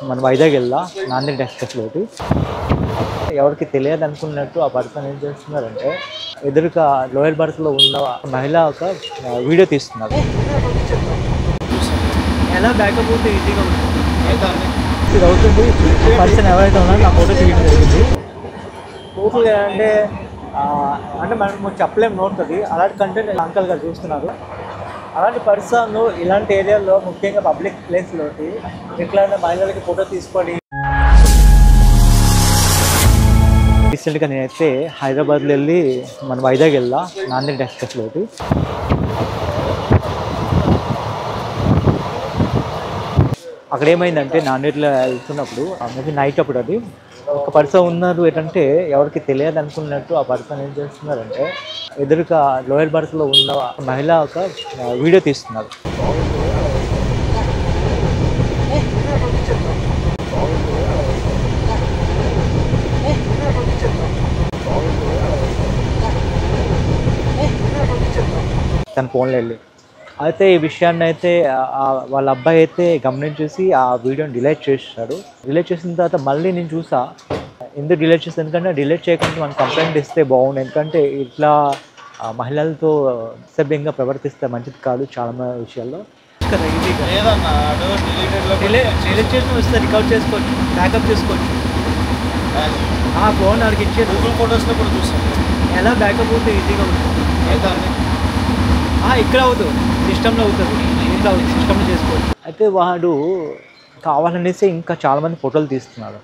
మన వైజాగ్ వెళ్దా నాందేడ్ ఎక్స్ప్రెస్లోకి ఎవరికి తెలియదు అనుకున్నట్టు ఆ పర్సన్ ఏం చేస్తున్నారంటే ఎదురుగా లోయర్ బర్త్లో ఉన్న మహిళ ఒక వీడియో తీస్తున్నారు. ఎలా బ్యాకప్ అవుతే ఈజీగా ఇది అవుతుంది. పర్సన్ ఎవరైతే ఉన్నారో నా ఫోటో తీయడం జరిగింది. టోటల్గా అంటే మనం చెప్పలేము నోడుతుంది. అలాంటి కంటెంట్ అంకల్ గారు చూస్తున్నారు. అలాంటి పర్సన్ ఇలాంటి ఏరియాలో ముఖ్యంగా పబ్లిక్ ప్లేస్లోకి ఎట్లయినా మహిళలకి ఫోటో తీసుకొని రీసెంట్గా నేనైతే హైదరాబాద్లో వెళ్ళి మన వైజాగ్ వెళ్దా నాందేడ్ ఎక్స్ప్రెస్లోకి అక్కడ ఏమైందంటే నాందేడ్లో వెళ్తున్నప్పుడు మేబీ నైట్ అప్పుడు అది ఒక పర్సన్ ఉన్నారు. ఏంటంటే ఎవరికి తెలియదు అనుకున్నట్టు ఆ పర్సన్ ఏం చేస్తున్నారంటే ఎదురుగా లోయర్ బర్త్లో ఉన్న మహిళ ఒక వీడియో తీస్తున్నారు. తన ఫోన్లో వెళ్ళి అయితే ఈ విషయాన్ని అయితే వాళ్ళ అబ్బాయి అయితే గమనించేసి ఆ వీడియోని డిలీట్ చేశాడు. డిలీట్ చేసిన తర్వాత మళ్ళీ నేను చూసా ఎందుకు డిలీట్ చేస్తాను, ఎందుకంటే డిలీట్ చేయకుండా మనం కంప్లైంట్ ఇస్తే బాగుండు. ఎందుకంటే ఇట్లా మహిళలతో అసభ్యంగా ప్రవర్తిస్తే మంచిది కాదు చాలా విషయాల్లో. డిలీట్ చేసి వస్తే రికవర్ చేసుకోవచ్చు, బ్యాకప్ చేసుకోవచ్చు. ఆ ఫోన్ అడిగి ఇచ్చే గూగుల్ ఫొటోస్లో కూడా చూస్తాను. ఎలా బ్యాకప్ అవుతే ఈజీగా ఉంటుంది. ఇక్కడ అవుతుంది, సిస్టంలో అవుతుంది, ఇంట్లో అవుతుంది, సిస్టంలో చేసుకోవచ్చు. అయితే వాడు కావాలనేసి ఇంకా చాలామంది ఫోటోలు తీస్తున్నాడు.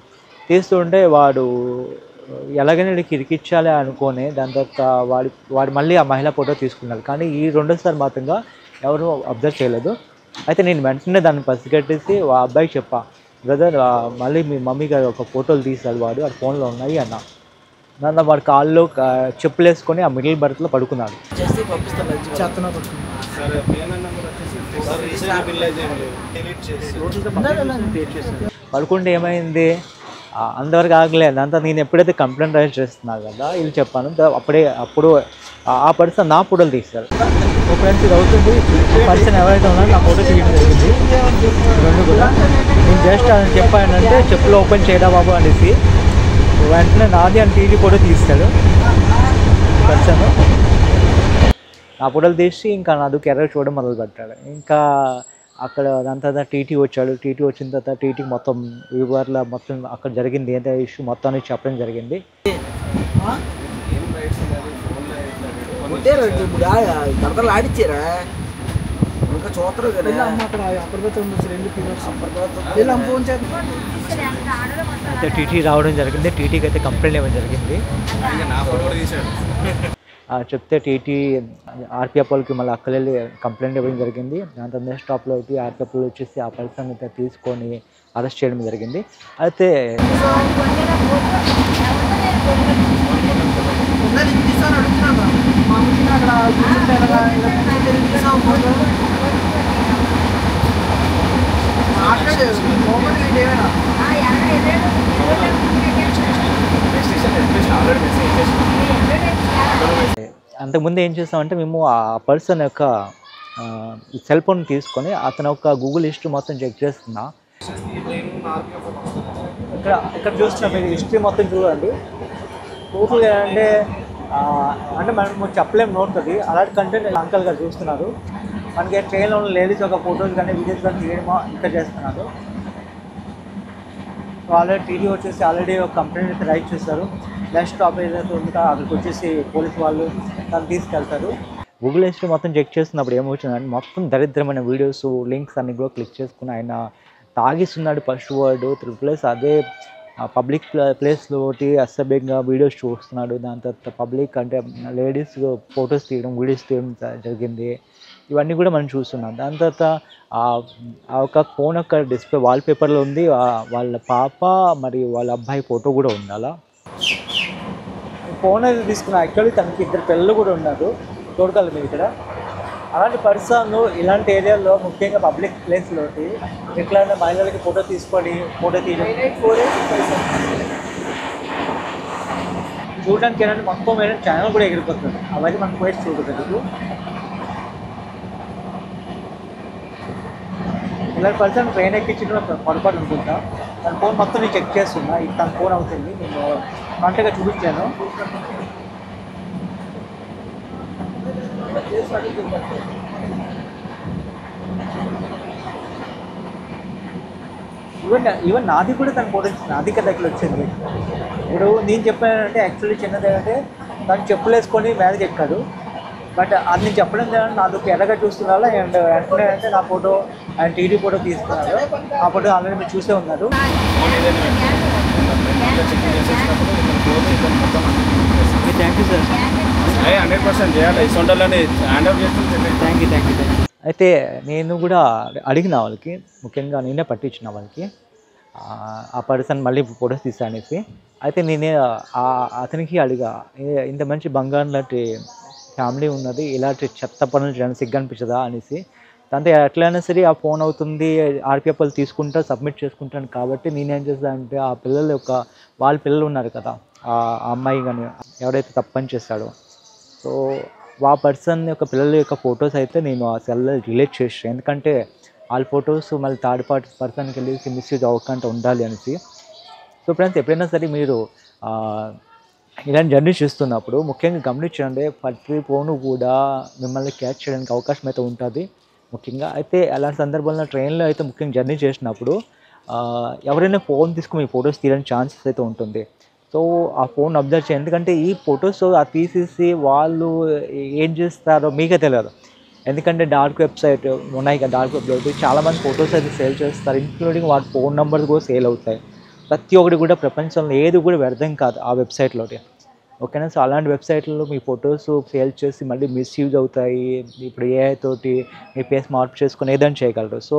తీస్తుంటే వాడు ఎలాగైనా ఇరికిచ్చాలి అనుకోని దాని తర్వాత వాడు మళ్ళీ ఆ మహిళా ఫోటో తీసుకున్నాడు. కానీ ఈ రెండోసారి మాత్రంగా ఎవరు అబ్జర్వ్ చేయలేదు. అయితే నేను వెంటనే దాన్ని పసిగట్టేసి ఆ అబ్బాయికి చెప్పా, బ్రదర్ మళ్ళీ మీ మమ్మీ గారు ఒక ఫోటోలు తీశాడు వాడు ఫోన్లో ఉన్నాయి అన్న. నన్ను వాడు కాల్లో చెప్పులు వేసుకొని ఆ మిడిల్ బర్త్లో పడుకున్నాడు. పడుకుంటే ఏమైంది అంతవరకు ఆగలేదు. అంతా నేను ఎప్పుడైతే కంప్లైంట్ రైజ్ చేస్తున్నా కదా వీళ్ళు చెప్పాను అప్పుడు ఆ పర్సన్ నా ఫోటోలు తీస్తారు. ఒక ఫ్రెండ్స్ ఇది అవుతుంది. పర్సన్ ఎవరైతే ఉన్నారో నా ఫోటో తీయడం జరిగింది. రెండు కూడా నేను జస్ట్ అని చెప్పానంటే చెప్పులు ఓపెన్ చేయడా బాబు అనేసి వెంటనే నాది అని టీవీ ఫోటో తీస్తాడు పర్సన్. నా ఫోటోలు తీసి ఇంకా నాది కెరీర్ చూడడం మొదలుపెట్టాడు. ఇంకా అక్కడ దాని తర్వాత టీటీ వచ్చాడు. టీటీ వచ్చిన తర్వాత టీటీకి మొత్తం వివరాల మొత్తం అక్కడ జరిగింది ఏంటో ఇష్యూ మొత్తాన్ని చెప్పడం జరిగింది. ఆడిచ్చారా ఇంకా చూస్తారు అయితే టీటీ రావడం జరిగింది. టీటీకి అయితే కంప్లైంట్ ఇవ్వడం జరిగింది. చెప్తే టీటీ ఆర్పిఎఫ్ వాళ్ళకి మళ్ళీ అక్కడ వెళ్ళి కంప్లైంట్ ఇవ్వడం జరిగింది. దాని తర్వాత నెక్స్ట్ స్టాప్లో అయితే ఆర్పిఎఫ్ వాళ్ళు వచ్చేసి ఆ పర్సన్ అయితే తీసుకొని అరెస్ట్ చేయడం జరిగింది. అయితే అంతకుముందు ఏం చేస్తామంటే మేము ఆ పర్సన్ యొక్క సెల్ ఫోన్ తీసుకొని అతను ఒక గూగుల్ హిస్టరీ మొత్తం చెక్ చేస్తున్నా. ఇక్కడ చూస్తున్నా మీరు హిస్టరీ మొత్తం చూడండి. టోటల్గా అంటే మనం చెప్పలేము నోడుతుంది. అలాంటి కంటెంట్ అంకల్ గారు చూస్తున్నారు. మనకి ట్రైన్లో ఉన్న లేడీస్ ఒక ఫొటోస్ కానీ వీడియోస్ కానీ తీయడమో ఇంకా చేస్తున్నారు. సో ఆల్రెడీ టీవీ వచ్చేసి ఆల్రెడీ ఒక కంప్లైంట్ అయితే రైట్ చేస్తారు. నెక్స్ట్ స్టాప్ ఏదైతే ఉందో అక్కడికి వచ్చేసి పోలీస్ వాళ్ళు తను తీసుకెళ్తారు. గూగుల్ హిస్టరీ మొత్తం చెక్ చేస్తున్నప్పుడు ఏమవుతుందంటే మొత్తం దరిద్రమైన వీడియోస్ లింక్స్ అన్ని కూడా క్లిక్ చేసుకుని ఆయన తాగిస్తున్నాడు ఫస్ట్ వర్డ్. ప్లస్ అదే పబ్లిక్ ప్లేస్లో అసభ్యంగా వీడియోస్ చూస్తున్నాడు. దాని తర్వాత పబ్లిక్ అంటే లేడీస్ ఫొటోస్ తీయడం వీడియోస్ తీయడం జరిగింది. ఇవన్నీ కూడా మనం చూస్తున్నాం. దాని తర్వాత ఆ ఒక ఫోన్ యొక్క డిస్ప్లే వాల్పేపర్లో ఉంది వాళ్ళ పాప మరియు వాళ్ళ అబ్బాయి ఫోటో కూడా ఉంది. అలా ఫోన్ అయితే తీసుకున్నా. యాక్చువల్లీ తనకి ఇద్దరు పిల్లలు కూడా ఉన్నారు. చూడగలరు మీరు ఇక్కడ. అలాంటి పర్సన్ ఇలాంటి ఏరియాలో ముఖ్యంగా పబ్లిక్ ప్లేస్లోకి ఎట్లయినా మహిళలకి ఫోటో తీసుకొని ఫోటో తీయడం చూడడానికి ఏంటంటే మొత్తం ఏంటంటే ఛానల్ కూడా ఎగిరిపోతుంది. అవన్నీ మనకు పోయి చూడగలరు. ఇలాంటి పర్సన్ ట్రైన్ ఎక్కించడం పొరపాటు అనుకుంటా. తన ఫోన్ మొత్తం నేను చెక్ చేస్తున్నా, ఇది తన ఫోన్ అవుతుంది, నేను కాంటాక్ట్గా చూపించాను. ఈవెన్ నాది కూడా తన ఫోటో నాది కదా ఇక్కడ వచ్చింది. ఇప్పుడు నేను చెప్పానంటే యాక్చువల్లీ చిన్నది ఏంటంటే తను చెప్పులు వేసుకొని మీదకి ఎక్కాడు, బట్ అది నేను చెప్పడం జరిగింది నాకు ఎలాగా చూస్తున్నాడు. అండ్ వెంటనే అంటే నా ఫోటో ఆయన టీడీ ఫోటో తీసుకున్నాడు, ఆ ఫోటో ఆల్రెడీ మీరు చూసే ఉన్నారు. Thank you sir. 100% చేయాలి. ఇసొంటోళ్ళని హ్యాండ్ ఓవర్ చేస్తుంది. Thank you. అయితే నేను కూడా అడిగిన వాళ్ళకి, ముఖ్యంగా నేనే పట్టించిన వాళ్ళకి ఆ పర్సన్ మళ్ళీ ఫొటోస్ తీసా అనేసి. అయితే నేనే అతనికి అడిగా, ఇంత మంచి బంగారం లాంటి ఫ్యామిలీ ఉన్నది, ఇలాంటి చెత్త పనులు చేయడానికి సిగ్గు అనిపించదా అనేసి. దాంతో ఎట్లయినా సరే ఆ ఫోన్ అవుతుంది, ఆర్పిఎఫ్ఎల్ తీసుకుంటా సబ్మిట్ చేసుకుంటాను. కాబట్టి నేనేం చేస్తాను అంటే ఆ పిల్లల యొక్క వాళ్ళ పిల్లలు ఉన్నారు కదా, ఆ అమ్మాయి కానీ ఎవరైతే తప్పని చేస్తాడో, సో ఆ పర్సన్ యొక్క పిల్లల యొక్క ఫొటోస్ అయితే నేను ఆ సెల్లో రిలీజ్ చేసాను. ఎందుకంటే వాళ్ళ ఫొటోస్ మళ్ళీ థర్డ్ పార్టీ పర్సన్కి వెళ్ళి మిస్యూజ్ అవ్వకుండా ఉండాలి అనేసి. సో ఫ్రెండ్స్, ఎప్పుడైనా సరే మీరు ఇలాంటి జర్నీ చేస్తున్నప్పుడు ముఖ్యంగా గమనించండి, ప్రతి ఫోను కూడా మిమ్మల్ని క్యాచ్ చేయడానికి అవకాశం అయితే ఉంటుంది ముఖ్యంగా. అయితే అలాంటి సందర్భంలో ట్రైన్లో అయితే ముఖ్యంగా జర్నీ చేసినప్పుడు ఎవరైనా ఫోన్ తీసుకుని మీ ఫొటోస్ తీయడానికి ఛాన్సెస్ అయితే ఉంటుంది. సో ఆ ఫోన్ అబ్జర్వ్ చేయండి, ఎందుకంటే ఈ ఫొటోస్ తీసేసి వాళ్ళు ఏం చేస్తారో మీకే తెలియదు. ఎందుకంటే డార్క్ వెబ్సైట్ ఉన్నాయి కదా, డార్క్ వెబ్సైట్ చాలామంది ఫొటోస్ అయితే సేల్ చేస్తారు, ఇంక్లూడింగ్ వాటి ఫోన్ నెంబర్స్ కూడా సేల్ అవుతాయి. ప్రతి ఒక్కటి కూడా ప్రపంచంలో ఏది కూడా వ్యర్థం కాదు ఆ వెబ్సైట్లోకి, ఓకేనా. సో అలాంటి వెబ్సైట్లలో మీ ఫొటోస్ సేల్ చేసి మళ్ళీ మిస్యూజ్ అవుతాయి. ఇప్పుడు ఏఐ తోటి మీ ఫేస్ మార్పు చేసుకొని ఏదైనా చేయగలరు. సో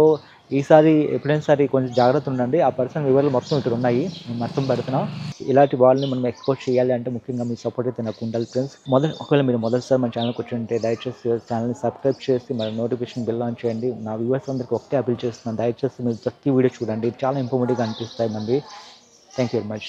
ఈసారి ఎప్పుడైనా సరే కొంచెం జాగ్రత్త ఉండండి. ఆ పర్సన్ వివరాలు మొత్తం ఇక్కడ ఉన్నాయి, నేను మొత్తం పెడుతున్నాం. ఇలాంటి వాళ్ళని మనం ఎక్స్పోజ్ చేయాలి అంటే ముఖ్యంగా మీ సపోర్ట్ అయితే నాకు ఉండాలి ఫ్రెండ్స్. ఒకవేళ మీరు మొదటిసారి మన ఛానల్కి వచ్చి దయచేసి ఛానల్ని సబ్స్క్రైబ్ చేసి మన నోటిఫికేషన్ బిల్ ఆన్ చేయండి. నా వ్యూవర్స్ అందరికీ ఒకటే అపీల్ చేస్తున్నాను, దయచేసి మీరు ప్రతి వీడియో చూడండి, చాలా ఇంఫర్మేటివ్గా అనిపిస్తాయి మంది. Thank you very much.